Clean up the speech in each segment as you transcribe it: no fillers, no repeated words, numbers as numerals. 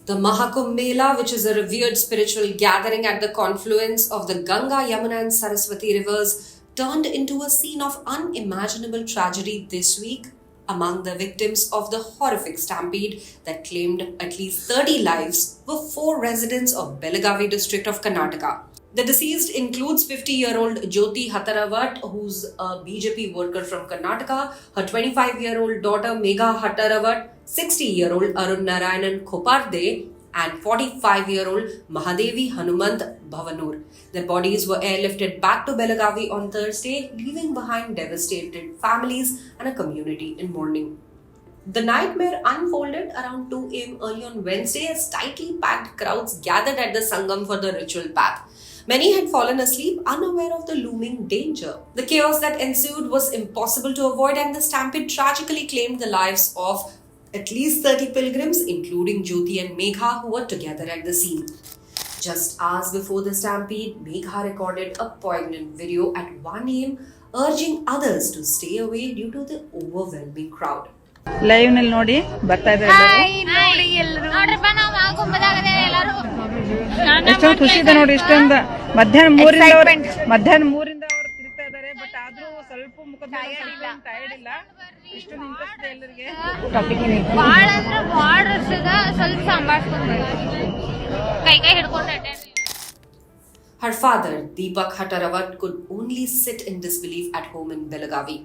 The Mahakumbh Mela, which is a revered spiritual gathering at the confluence of the Ganga, Yamuna and Saraswati rivers, turned into a scene of unimaginable tragedy this week among the victims of the horrific stampede that claimed at least 30 lives were 4 residents of Belagavi district of Karnataka. The deceased includes 50-year-old Jyoti Hattarwat, who's a BJP worker from Karnataka, her 25-year-old daughter Megha Hattarwat, 60-year-old Arun Narayanan Khoparde, and 45-year-old Mahadevi Hanumant Bhavanur. Their bodies were airlifted back to Belagavi on Thursday, leaving behind devastated families and a community in mourning. The nightmare unfolded around 2 a.m. early on Wednesday as tightly packed crowds gathered at the Sangam for the ritual bath. Many had fallen asleep, unaware of the looming danger. The chaos that ensued was impossible to avoid, and the stampede tragically claimed the lives of at least 30 pilgrims, including Jyoti and Megha, who were together at the scene. Just hours before the stampede, Megha recorded a poignant video at 1 a.m. urging others to stay away due to the overwhelming crowd. Live ನಲ್ಲಿ ನೋಡಿ ಬರ್ತಾ ಇದ್ದಾರೆ ಎಷ್ಟೊಂದು ಖುಷಿ ಇದೆ ನೋಡಿ. ಇಷ್ಟೊಂದು ಮಧ್ಯಾಹ್ನ 3ರಿಂದ ಅವರು ತಿರುಗ್ತಾ ಇದ್ದಾರೆ. ಬಟ್ ಆದ್ರೂ ಸ್ವಲ್ಪ ಮುಖದ ಟೈರ್ಡ್ ಇಲ್ಲ. ಇಷ್ಟೊಂದು ಇಂಟ್ರೆಸ್ಟ್ ಇದೆ ಎಲ್ಲರಿಗೆ. ಬಹಳ ಅಂದ್ರೆ ಬಹಳ ವರ್ಷದ ಸ್ವಲ್ಪ ಸಂಭಾಳಿಸ್ಕೊಂಡು ಕೈ ಹಿಡ್ಕೊಂಡೆ. Her father, Deepak Hattarwat, could only sit in disbelief at home in Belagavi.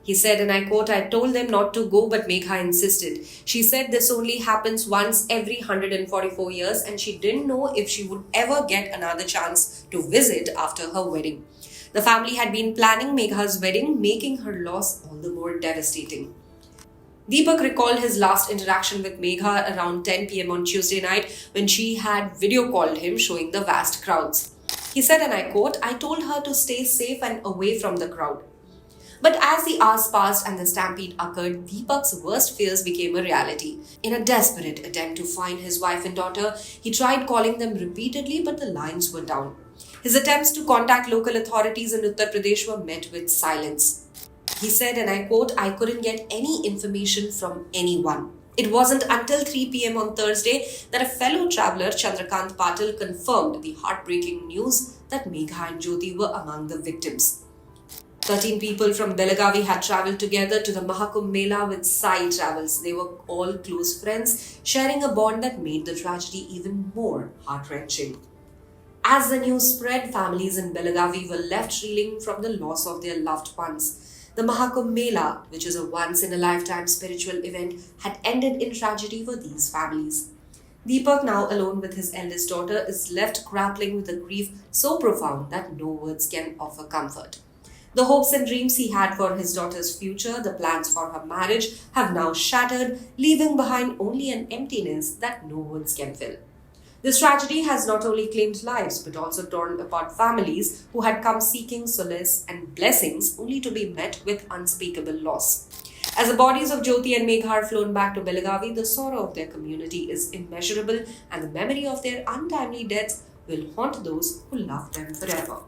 He said, and I quote, "I told them not to go, but Megha insisted. She said this only happens once every 144 years and she didn't know if she would ever get another chance to visit after her wedding." The family had been planning Megha's wedding, making her loss all the more devastating. Deepak recalled his last interaction with Megha around 10 p.m. on Tuesday night when she had video called him showing the vast crowds. He said, and I quote, "I told her to stay safe and away from the crowd." But as the hours passed and the stampede occurred, Deepak's worst fears became a reality. In a desperate attempt to find his wife and daughter, he tried calling them repeatedly, but the lines were down. His attempts to contact local authorities in Uttar Pradesh were met with silence. He said, and I quote, "I couldn't get any information from anyone." It wasn't until 3 p.m. on Thursday that a fellow traveller, Chandrakant Patil, confirmed the heartbreaking news that Megha and Jyoti were among the victims. 13 people from Belagavi had travelled together to the Mahakumbh Mela with Sai Travels. They were all close friends, sharing a bond that made the tragedy even more heart-wrenching. As the news spread, families in Belagavi were left reeling from the loss of their loved ones. The Mahakumbh Mela, which is a once-in-a-lifetime spiritual event, had ended in tragedy for these families. Deepak, now alone with his eldest daughter, is left grappling with a grief so profound that no words can offer comfort. The hopes and dreams he had for his daughter's future, the plans for her marriage, have now shattered, leaving behind only an emptiness that no words can fill. This tragedy has not only claimed lives, but also torn apart families who had come seeking solace and blessings only to be met with unspeakable loss. As the bodies of Jyoti and Megha are flown back to Belagavi, the sorrow of their community is immeasurable, and the memory of their untimely deaths will haunt those who love them forever.